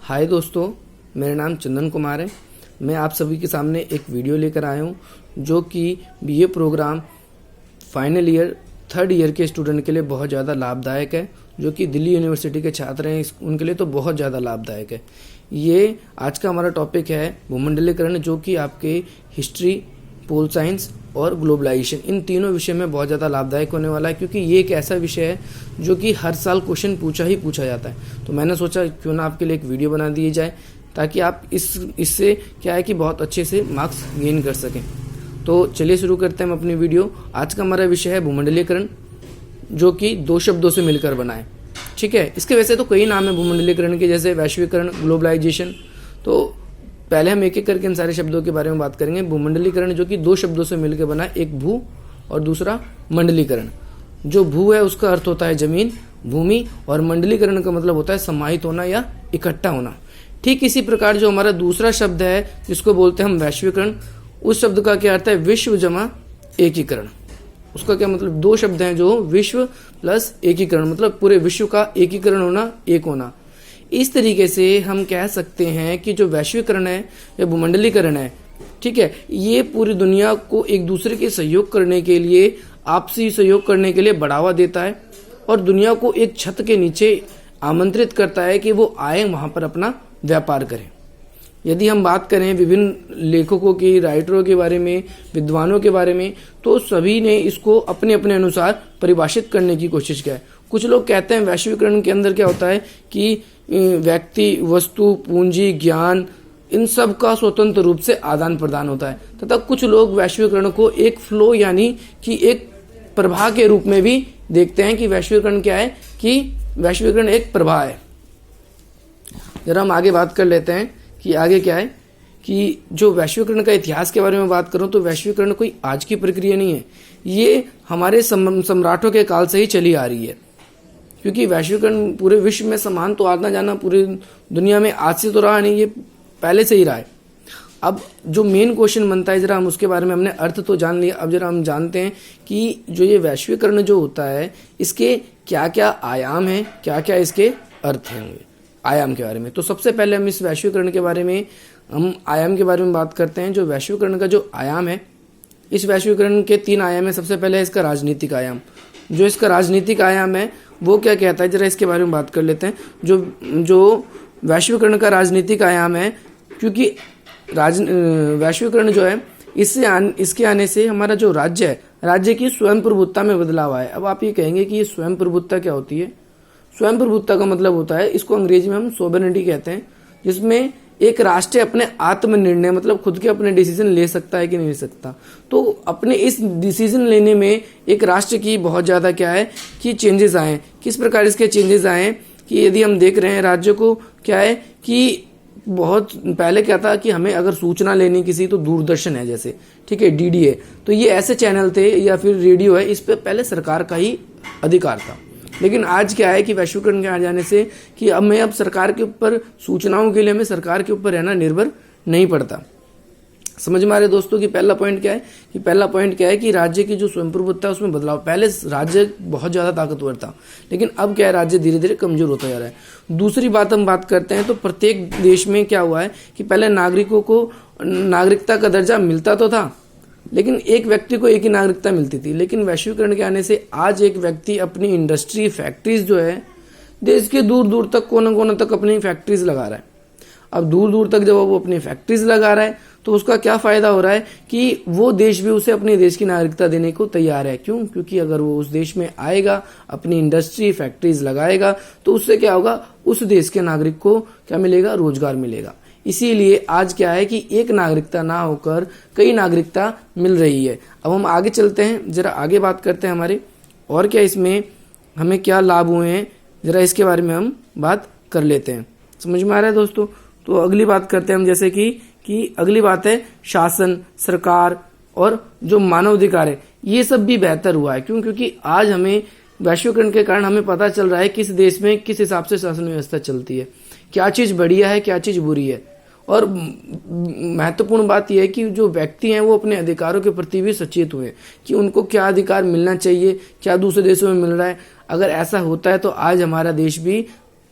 हाय दोस्तों, मेरा नाम चंदन कुमार है। मैं आप सभी के सामने एक वीडियो लेकर आया हूँ जो कि BA programme final year 3rd year के स्टूडेंट के लिए बहुत ज़्यादा लाभदायक है। जो कि दिल्ली यूनिवर्सिटी के छात्र हैं उनके लिए तो बहुत ज़्यादा लाभदायक है। ये आज का हमारा टॉपिक है भूमंडलीकरण, जो कि आपके हिस्ट्री, पोल साइंस और ग्लोबलाइजेशन, इन तीनों विषय में बहुत ज़्यादा लाभदायक होने वाला है, क्योंकि ये एक ऐसा विषय है जो कि हर साल क्वेश्चन पूछा जाता है। तो मैंने सोचा क्यों ना आपके लिए एक वीडियो बना दी जाए, ताकि आप इससे क्या है कि बहुत अच्छे से मार्क्स गेन कर सकें। तो चलिए शुरू करते हैं हम अपनी वीडियो। आज का हमारा विषय है भूमंडलीकरण, जो कि 2 शब्दों से मिलकर बना है। ठीक है, इसके वैसे तो कई नाम है भूमंडलीकरण के, जैसे वैश्वीकरण, ग्लोबलाइजेशन। तो पहले हम एक एक करके इन सारे शब्दों के बारे में बात करेंगे। भूमंडलीकरण जो कि 2 शब्दों से मिलकर बना है, एक भू और दूसरा मंडलीकरण। जो भू है उसका अर्थ होता है जमीन, भूमि, और मंडलीकरण का मतलब होता है समाहित होना या इकट्ठा होना। ठीक इसी प्रकार जो हमारा दूसरा शब्द है जिसको बोलते हैं हम वैश्वीकरण, उस शब्द का क्या अर्थ है? विश्व जमा एकीकरण। उसका क्या मतलब? 2 शब्द हैं जो विश्व प्लस एकीकरण, मतलब पूरे विश्व का एकीकरण होना, एक होना। इस तरीके से हम कह सकते हैं कि जो वैश्वीकरण है या भूमंडलीकरण है, ठीक है, ये पूरी दुनिया को एक दूसरे के सहयोग करने के लिए, आपसी सहयोग करने के लिए बढ़ावा देता है और दुनिया को एक छत के नीचे आमंत्रित करता है कि वो आए, वहां पर अपना व्यापार करें। यदि हम बात करें विभिन्न लेखकों की, राइटरों के बारे में, विद्वानों के बारे में, तो सभी ने इसको अपने अपने अनुसार परिभाषित करने की कोशिश किया है। कुछ लोग कहते हैं वैश्वीकरण के अंदर क्या होता है कि व्यक्ति, वस्तु, पूंजी, ज्ञान, इन सब का स्वतंत्र रूप से आदान प्रदान होता है, तथा कुछ लोग वैश्वीकरण को एक फ्लो यानी कि एक प्रवाह के रूप में भी देखते हैं कि वैश्वीकरण क्या है, कि वैश्वीकरण एक प्रवाह है। जरा हम आगे बात कर लेते हैं कि आगे क्या है, कि जो वैश्वीकरण का इतिहास के बारे में बात करूं तो वैश्वीकरण कोई आज की प्रक्रिया नहीं है, ये हमारे सम्राटों के काल से ही चली आ रही है। क्योंकि वैश्वीकरण पूरे विश्व में समान तो आना जाना पूरी दुनिया में आज से तो रहा नहीं, ये पहले से ही रहा है। अब जो मेन क्वेश्चन बनता है, जरा हम उसके बारे में, हमने अर्थ तो जान लिया, अब जरा हम जानते हैं कि जो ये वैश्वीकरण जो होता है, इसके क्या क्या आयाम हैं, क्या क्या इसके अर्थ हैं, आयाम के बारे में। तो सबसे पहले हम इस वैश्वीकरण के बारे में, हम आयाम के बारे में बात करते हैं। जो वैश्वीकरण का जो आयाम है, इस वैश्वीकरण के 3 आयाम है। सबसे पहले है इसका राजनीतिक आयाम। जो इसका राजनीतिक आयाम है वो क्या कहता है, जरा इसके बारे में बात कर लेते हैं। जो वैश्वीकरण का राजनीतिक आयाम है, क्योंकि वैश्वीकरण जो है, इसके आने से हमारा जो राज्य है, राज्य की स्वयं प्रभुत्ता में बदलाव आया है। अब आप ये कहेंगे कि ये स्वयं प्रभुत्ता क्या होती है? स्वयं प्रभुत्ता का मतलब होता है, इसको अंग्रेजी में हम सोवरेनिटी कहते हैं, जिसमें एक राष्ट्र अपने आत्मनिर्णय, मतलब खुद के अपने डिसीजन ले सकता है कि नहीं ले सकता। तो अपने इस डिसीजन लेने में एक राष्ट्र की बहुत ज्यादा क्या है कि चेंजेस आए। किस प्रकार इसके चेंजेस आए कि यदि हम देख रहे हैं राज्य को, क्या है कि बहुत पहले क्या था कि हमें अगर सूचना लेनी किसी, तो दूरदर्शन है जैसे, ठीक है, डीडी है, तो ये ऐसे चैनल थे, या फिर रेडियो है, इस पे पहले सरकार का ही अधिकार था। लेकिन आज क्या है कि वैश्वीकरण के आ जाने से कि अब सरकार के ऊपर, सूचनाओं के लिए हमें सरकार के ऊपर रहना निर्भर नहीं पड़ता। समझ में आ रहे दोस्तों कि पहला पॉइंट क्या है, कि पहला पॉइंट क्या है कि राज्य की जो स्वयं प्रभुत्ता है उसमें बदलाव। पहले राज्य बहुत ज्यादा ताकतवर था, लेकिन अब क्या है, राज्य धीरे धीरे कमजोर होता जा रहा है। दूसरी बात हम बात करते हैं तो प्रत्येक देश में क्या हुआ है कि पहले नागरिकों को नागरिकता का दर्जा मिलता तो था, लेकिन एक व्यक्ति को एक ही नागरिकता मिलती थी। लेकिन वैश्वीकरण के आने से आज एक व्यक्ति अपनी इंडस्ट्री, फैक्ट्रीज जो है, देश के दूर दूर तक, कोने कोने तक अपनी फैक्ट्रीज लगा रहा है। अब दूर दूर तक जब वो अपनी फैक्ट्रीज लगा रहा है, तो उसका क्या फायदा हो रहा है कि वो देश भी उसे अपने देश की नागरिकता देने को तैयार है। क्यों? क्योंकि अगर वो उस देश में आएगा, अपनी इंडस्ट्री, फैक्ट्रीज लगाएगा, तो उससे क्या होगा, उस देश के नागरिक को क्या मिलेगा? रोजगार मिलेगा। इसीलिए आज क्या है कि एक नागरिकता ना होकर कई नागरिकता मिल रही है। अब हम आगे चलते हैं, जरा आगे बात करते हैं हमारे और क्या इसमें हमें क्या लाभ हुए हैं, जरा इसके बारे में हम बात कर लेते हैं। समझ में आ रहा है दोस्तों? तो अगली बात करते हैं हम, जैसे कि अगली बात है शासन, सरकार और जो मानवाधिकार है, ये सब भी बेहतर हुआ है। क्यों? क्योंकि आज हमें वैश्वीकरण के कारण हमें पता चल रहा है किस देश में किस हिसाब से शासन व्यवस्था चलती है, क्या चीज बढ़िया है, क्या चीज बुरी है। और महत्वपूर्ण बात यह है कि जो व्यक्ति हैं वो अपने अधिकारों के प्रति भी सचेत हुए कि उनको क्या अधिकार मिलना चाहिए, क्या दूसरे देशों में मिल रहा है। अगर ऐसा होता है तो आज हमारा देश भी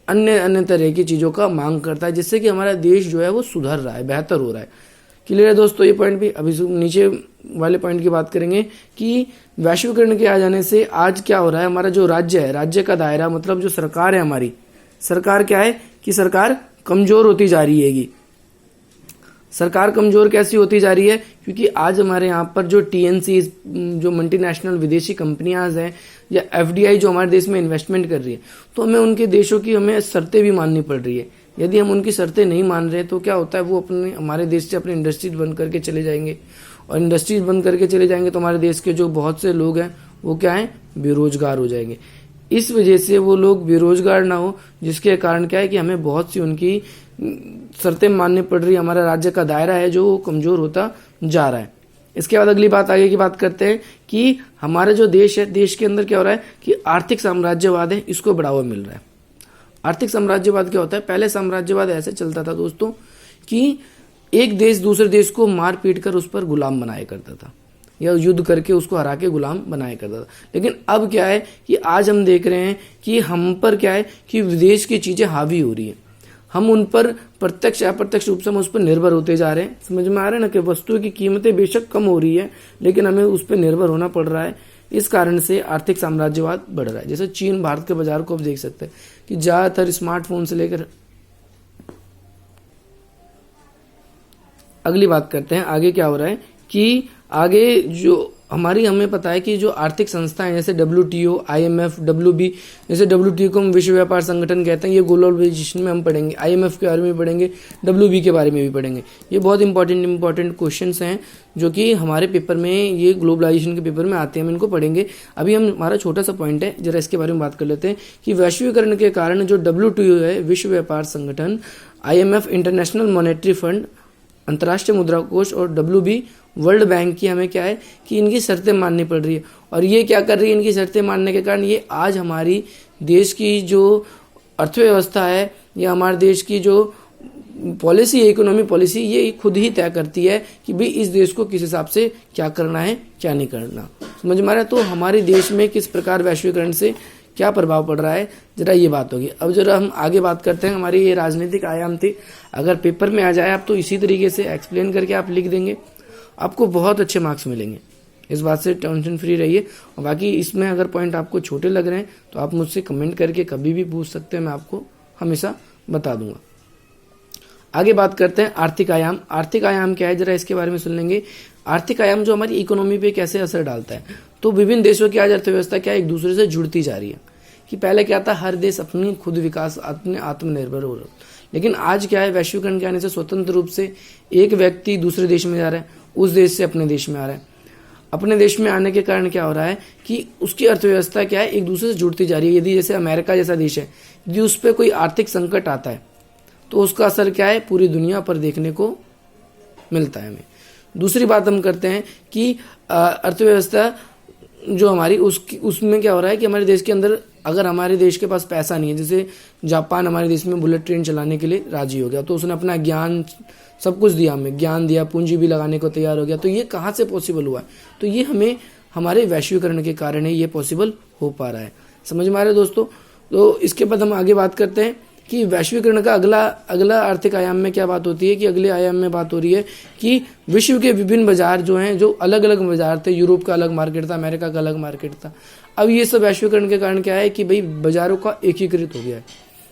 अन्य अन्य तरह की चीज़ों का मांग करता है, जिससे कि हमारा देश जो है वो सुधर रहा है, बेहतर हो रहा है। क्लियर है दोस्तों ये पॉइंट भी। अभी नीचे वाले पॉइंट की बात करेंगे कि वैश्वीकरण के आ जाने से आज क्या हो रहा है, हमारा जो राज्य है, राज्य का दायरा मतलब जो सरकार है हमारी, सरकार क्या है कि सरकार कमजोर होती जा रही है। सरकार कमजोर कैसी होती जा रही है, क्योंकि आज हमारे यहाँ पर जो टीएनसी, जो मल्टीनेशनल विदेशी कंपनियां हैं, या एफडीआई जो हमारे देश में इन्वेस्टमेंट कर रही है, तो हमें उनके देशों की हमें शर्तें भी माननी पड़ रही है। यदि हम उनकी शर्तें नहीं मान रहे तो क्या होता है, वो अपने हमारे देश से अपनी इंडस्ट्रीज बंद करके चले जाएंगे, और इंडस्ट्रीज बंद करके चले जाएंगे तो हमारे देश के जो बहुत से लोग हैं वो क्या है, बेरोजगार हो जाएंगे। इस वजह से वो लोग बेरोजगार ना हो, जिसके कारण क्या है कि हमें बहुत सी उनकी शर्तें माननी पड़ रही है, हमारा राज्य का दायरा है जो कमजोर होता जा रहा है। इसके बाद अगली बात, आगे की बात करते हैं कि हमारा जो देश है, देश के अंदर क्या हो रहा है कि आर्थिक साम्राज्यवाद है, इसको बढ़ावा मिल रहा है। आर्थिक साम्राज्यवाद क्या होता है, पहले साम्राज्यवाद ऐसे चलता था दोस्तों कि एक देश दूसरे देश को मार पीट कर उस पर गुलाम बनाया करता था, या युद्ध करके उसको हरा के गुलाम बनाया करता था। लेकिन अब क्या है कि आज हम देख रहे हैं कि हम पर क्या है कि विदेश की चीजें हावी हो रही है, हम उन पर प्रत्यक्ष अप्रत्यक्ष रूप से हम उस पर निर्भर होते जा रहे हैं। समझ में आ रहा है ना कि वस्तु की कीमतें बेशक कम हो रही है, लेकिन हमें उस पर निर्भर होना पड़ रहा है। इस कारण से आर्थिक साम्राज्यवाद बढ़ रहा है। जैसे चीन भारत के बाजार को आप देख सकते हैं कि ज्यादातर स्मार्टफोन से लेकर, अगली बात करते हैं आगे क्या हो रहा है कि आगे जो हमारी, हमें पता है कि जो आर्थिक संस्थाएं जैसे WTO, IMF, WB, जैसे WTO को हम विश्व व्यापार संगठन कहते हैं, ये ग्लोबलाइजेशन में हम पढ़ेंगे, IMF के बारे में पढ़ेंगे, WB के बारे में भी पढ़ेंगे। ये बहुत इंपॉर्टेंट क्वेश्चंस हैं जो कि हमारे पेपर में, ये ग्लोबलाइजेशन के पेपर में आते हैं, हम इनको पढ़ेंगे। अभी हम, हमारा छोटा सा पॉइंट है, जरा इसके बारे में बात कर लेते हैं कि वैश्वीकरण के कारण जो WTO है, विश्व व्यापार संगठन, IMF इंटरनेशनल मॉनेटरी फंड, अंतर्राष्ट्रीय मुद्रा कोष, और WB वर्ल्ड बैंक की हमें क्या है कि इनकी शर्तें माननी पड़ रही है। और ये क्या कर रही है, इनकी शर्तें मानने के कारण ये आज हमारी देश की जो अर्थव्यवस्था है, या हमारे देश की जो पॉलिसी है, इकोनॉमी पॉलिसी, ये खुद ही तय करती है कि भाई इस देश को किस हिसाब से क्या करना है, क्या नहीं करना। समझ में आ रहा है। तो हमारे देश में किस प्रकार वैश्वीकरण से क्या प्रभाव पड़ रहा है, जरा ये बात होगी। अब जरा हम आगे बात करते हैं, हमारी ये राजनीतिक आयाम थी। अगर पेपर में आ जाए आप तो इसी तरीके से एक्सप्लेन करके आप लिख देंगे, आपको बहुत अच्छे मार्क्स मिलेंगे। इस बात से टेंशन फ्री रहिए। और बाकी इसमें अगर पॉइंट आपको छोटे लग रहे हैं तो आप मुझसे कमेंट करके कभी भी पूछ सकते हैं, मैं आपको हमेशा बता दूंगा। आगे बात करते हैं आर्थिक आयाम। आर्थिक आयाम क्या है, जरा इसके बारे में सुन लेंगे। आर्थिक आयाम जो हमारी इकोनॉमी पे कैसे असर डालता है, तो विभिन्न देशों की आज अर्थव्यवस्था क्या एक दूसरे से जुड़ती जा रही है। कि पहले क्या था, हर देश अपनी खुद विकास, अपने आत्मनिर्भर हो रहा, लेकिन आज क्या है, वैश्वीकरण के आने से स्वतंत्र रूप से एक व्यक्ति दूसरे देश में जा रहा है, उस देश से अपने देश में आ रहा है। अपने देश में आने के कारण क्या हो रहा है कि उसकी अर्थव्यवस्था क्या है, एक दूसरे से जुड़ती जा रही है। यदि जैसे अमेरिका जैसा देश है, यदि उस पर कोई आर्थिक संकट आता है तो उसका असर क्या है, पूरी दुनिया पर देखने को मिलता है हमें। दूसरी बात हम करते हैं कि अर्थव्यवस्था जो हमारी, उसमें क्या हो रहा है कि हमारे देश के अंदर, अगर हमारे देश के पास पैसा नहीं है, जैसे जापान हमारे देश में बुलेट ट्रेन चलाने के लिए राजी हो गया, तो उसने अपना ज्ञान सब कुछ दिया, हमें ज्ञान दिया, पूंजी भी लगाने को तैयार हो गया, तो ये कहाँ से पॉसिबल हुआ है, तो ये हमें हमारे वैश्वीकरण के कारण ही ये पॉसिबल हो पा रहा है। समझ में आ रहा है दोस्तों। तो इसके बाद हम आगे बात करते हैं कि वैश्वीकरण का अगला आर्थिक आयाम में क्या बात होती है कि अगले आयाम में बात हो रही है कि विश्व के विभिन्न बाजार जो हैं, जो अलग अलग बाजार थे, यूरोप का अलग मार्केट था, अमेरिका का अलग मार्केट था, अब ये सब वैश्वीकरण के कारण क्या है कि भाई बाजारों का एकीकृत हो गया है।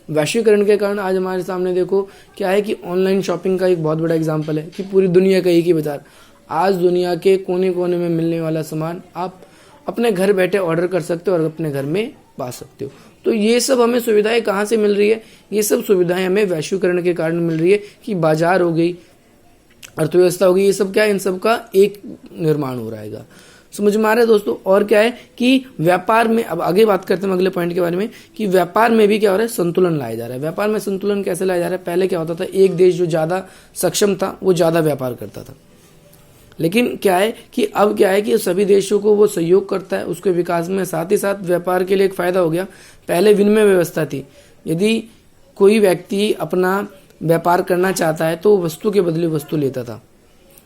वैश्वीकरण के कारण आज हमारे सामने देखो क्या है कि ऑनलाइन शॉपिंग का एक बहुत बड़ा एग्जाम्पल है कि पूरी दुनिया का एक ही बाजार, आज दुनिया के कोने कोने में मिलने वाला सामान आप अपने घर बैठे ऑर्डर कर सकते हो और अपने घर में पा सकते हो। तो ये सब हमें सुविधाएं कहाँ से मिल रही है, ये सब सुविधाएं हमें वैश्वीकरण के कारण मिल रही है कि बाजार हो गई, अर्थव्यवस्था हो गई, ये सब क्या है, इन सब का एक निर्माण हो रहेगा। समझ में आ रहा है दोस्तों। और क्या है कि व्यापार में, अब आगे बात करते हैं अगले पॉइंट के बारे में कि व्यापार में भी क्या हो रहा है, संतुलन लाया जा रहा है। व्यापार में संतुलन कैसे लाया जा रहा है, पहले क्या होता था, एक देश जो ज्यादा सक्षम था वो ज्यादा व्यापार करता था, लेकिन क्या है कि अब क्या है कि सभी देशों को वो सहयोग करता है उसके विकास में, साथ ही साथ व्यापार के लिए एक फायदा हो गया। पहले विनिमय व्यवस्था थी, यदि कोई व्यक्ति अपना व्यापार करना चाहता है तो वस्तु के बदले वस्तु लेता था,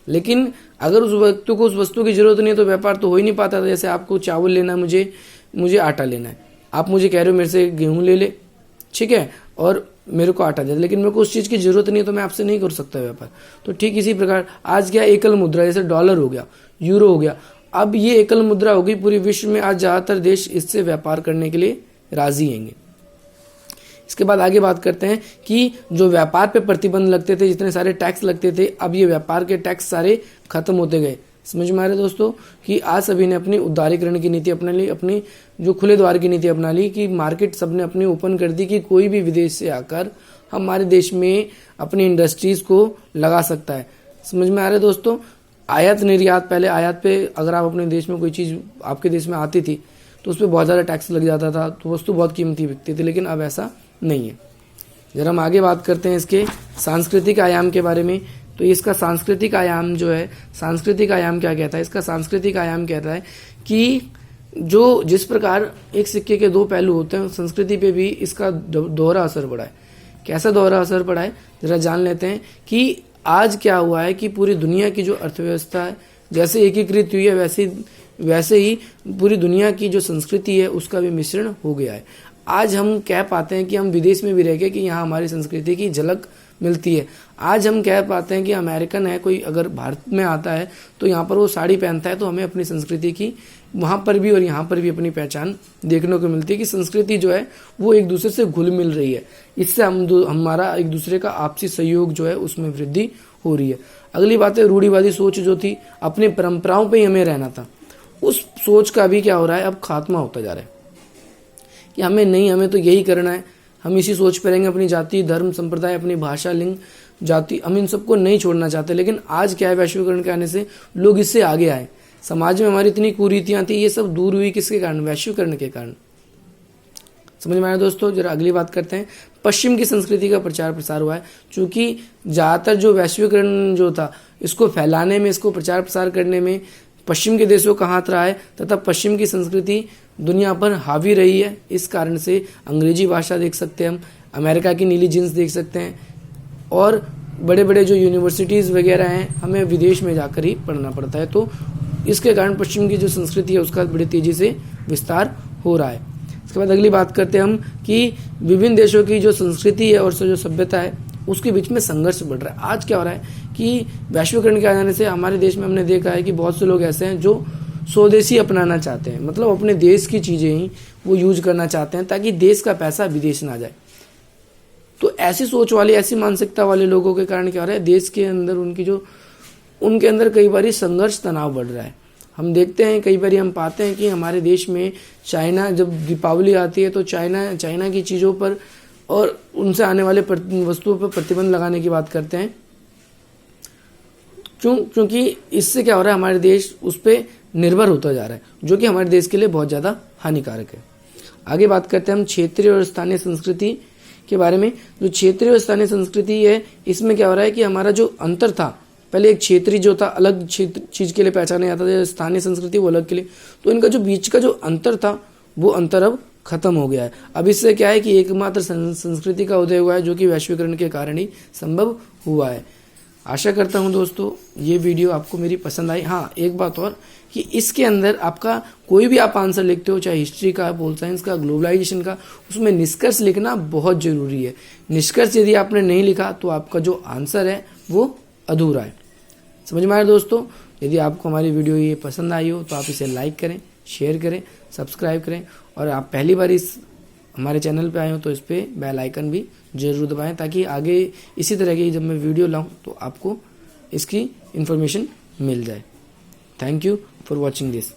लेकिन अगर उस व्यक्ति को उस वस्तु की जरूरत नहीं है तो व्यापार तो हो ही नहीं पाता था। जैसे आपको चावल लेना है, मुझे आटा लेना है, आप मुझे कह रहे हो मेरे से गेहूं ले ले, ठीक है, और मेरे को 8,000, लेकिन मेरे को उस चीज़ की जरूरत नहीं है तो मैं आपसे नहीं कर सकता व्यापार। तो ठीक इसी प्रकार आज क्या एकल मुद्रा, जैसे डॉलर हो गया, यूरो हो गया, अब ये एकल मुद्रा होगी पूरी विश्व में। आज ज़्यादातर देश इससे व्यापार करने के लिए राजी हैंगे। इसके बाद आगे बात करते हैं कि जो व्यापार पे प्रतिबंध लगते थे, जितने सारे टैक्स लगते थे, अब ये व्यापार के टैक्स सारे खत्म होते गए। समझ में आ रहा है दोस्तों कि आज सभी ने अपनी उदारीकरण की नीति अपना ली, अपनी जो खुले द्वार की नीति अपना ली कि मार्केट सबने अपनी ओपन कर दी कि कोई भी विदेश से आकर हमारे देश में अपनी इंडस्ट्रीज को लगा सकता है। समझ में आ रहा है दोस्तों। आयात निर्यात, पहले आयात पे अगर आप अपने देश में कोई चीज़ आपके देश में आती थी तो उस पर बहुत ज़्यादा टैक्स लग जाता था, तो वस्तु बहुत कीमती बिकती थी, लेकिन अब ऐसा नहीं है। जरा हम आगे बात करते हैं इसके सांस्कृतिक आयाम के बारे में। तो इसका सांस्कृतिक आयाम जो है, सांस्कृतिक आयाम क्या कहता है? इसका सांस्कृतिक आयाम कहता है कि जो जिस प्रकार एक सिक्के के दो पहलू होते हैं, संस्कृति पे भी इसका दोहरा असर पड़ा है। कैसा दोहरा असर पड़ा है जरा जान लेते हैं कि आज क्या हुआ है कि पूरी दुनिया की जो अर्थव्यवस्था है जैसे एकीकृत हुई है, वैसे ही पूरी दुनिया की जो संस्कृति है उसका भी मिश्रण हो गया है। आज हम कह पाते हैं कि हम विदेश में भी रह के कि यहाँ हमारी संस्कृति की झलक मिलती है। आज हम कह पाते हैं कि अमेरिकन है कोई, अगर भारत में आता है तो यहाँ पर वो साड़ी पहनता है, तो हमें अपनी संस्कृति की वहाँ पर भी और यहाँ पर भी अपनी पहचान देखने को मिलती है कि संस्कृति जो है वो एक दूसरे से घुल मिल रही है। इससे हमारा एक दूसरे का आपसी सहयोग जो है उसमें वृद्धि हो रही है। अगली बात है रूढ़िवादी सोच जो थी, अपनी परंपराओं पे ही हमें रहना था, उस सोच का भी क्या हो रहा है, अब खात्मा होता जा रहा है कि हमें तो यही करना है, हम इसी सोच पे रहेंगे, अपनी जाति, धर्म, संप्रदाय, अपनी भाषा, लिंग, जाति, हम इन सबको नहीं छोड़ना चाहते। लेकिन आज क्या है, वैश्वीकरण के आने से लोग इससे आगे आए। समाज में हमारी इतनी कुरीतियां थी, ये सब दूर हुई किसके कारण? वैश्वीकरण के कारण। समझ में आया दोस्तों। जरा अगली बात करते हैं, पश्चिम की संस्कृति का प्रचार प्रसार हुआ है। चूंकि ज्यादातर जो वैश्वीकरण जो था इसको फैलाने में, इसको प्रचार प्रसार करने में पश्चिम के देशों का हाथ रहा है, तथा पश्चिम की संस्कृति दुनिया पर हावी रही है। इस कारण से अंग्रेजी भाषा देख सकते हैं हम, अमेरिका की नीली जींस देख सकते हैं, और बड़े बड़े जो यूनिवर्सिटीज़ वगैरह हैं हमें विदेश में जाकर ही पढ़ना पड़ता है। तो इसके कारण पश्चिम की जो संस्कृति है उसका बड़ी तेज़ी से विस्तार हो रहा है। इसके बाद अगली बात करते हैं हम कि विभिन्न देशों की जो संस्कृति है और जो सभ्यता है उसके बीच में संघर्ष बढ़ रहा है। आज क्या हो रहा है कि वैश्वीकरण के आ जाने से हमारे देश में हमने देखा है कि बहुत से लोग ऐसे हैं जो स्वदेशी अपनाना चाहते हैं, मतलब अपने देश की चीज़ें ही वो यूज करना चाहते हैं ताकि देश का पैसा विदेश ना जाए। तो ऐसी सोच वाले, ऐसी मानसिकता वाले लोगों के कारण क्या हो रहा है, देश के अंदर उनके अंदर कई बार संघर्ष, तनाव बढ़ रहा है। हम देखते हैं कई बार हम पाते हैं कि हमारे देश में चाइना, जब दीपावली आती है तो चाइना की चीज़ों पर और उनसे आने वाले वस्तुओं पर प्रतिबंध लगाने की बात करते हैं। क्योंकि इससे क्या हो रहा है, हमारे देश उस पर निर्भर होता जा रहा है, जो कि हमारे देश के लिए बहुत ज़्यादा हानिकारक है। आगे बात करते हैं हम क्षेत्रीय और स्थानीय संस्कृति के बारे में। जो क्षेत्रीय और स्थानीय संस्कृति है, इसमें क्या हो रहा है कि हमारा जो अंतर था, पहले एक क्षेत्रीय जो था अलग क्षेत्र चीज़ के लिए पहचाना जाता था, स्थानीय संस्कृति वो अलग के लिए, तो इनका जो बीच का जो अंतर था वो अंतर अब खत्म हो गया है। अब इससे क्या है कि एकमात्र संस्कृति का उदय हुआ है, जो कि वैश्वीकरण के कारण ही संभव हुआ है। आशा करता हूं दोस्तों ये वीडियो आपको मेरी पसंद आई। हाँ, एक बात और कि इसके अंदर आपका कोई भी आप आंसर लिखते हो, चाहे हिस्ट्री का, पोल साइंस का, ग्लोबलाइजेशन का, उसमें निष्कर्ष लिखना बहुत जरूरी है। निष्कर्ष यदि आपने नहीं लिखा तो आपका जो आंसर है वो अधूरा है। समझ में आया दोस्तों। यदि आपको हमारी वीडियो ये पसंद आई हो तो आप इसे लाइक करें, शेयर करें, सब्सक्राइब करें, और आप पहली बार इस हमारे चैनल पे आए हो तो इस पर बेल आइकन भी जरूर दबाएं, ताकि आगे इसी तरह की जब मैं वीडियो लाऊं तो आपको इसकी इन्फॉर्मेशन मिल जाए। Thank you for watching this.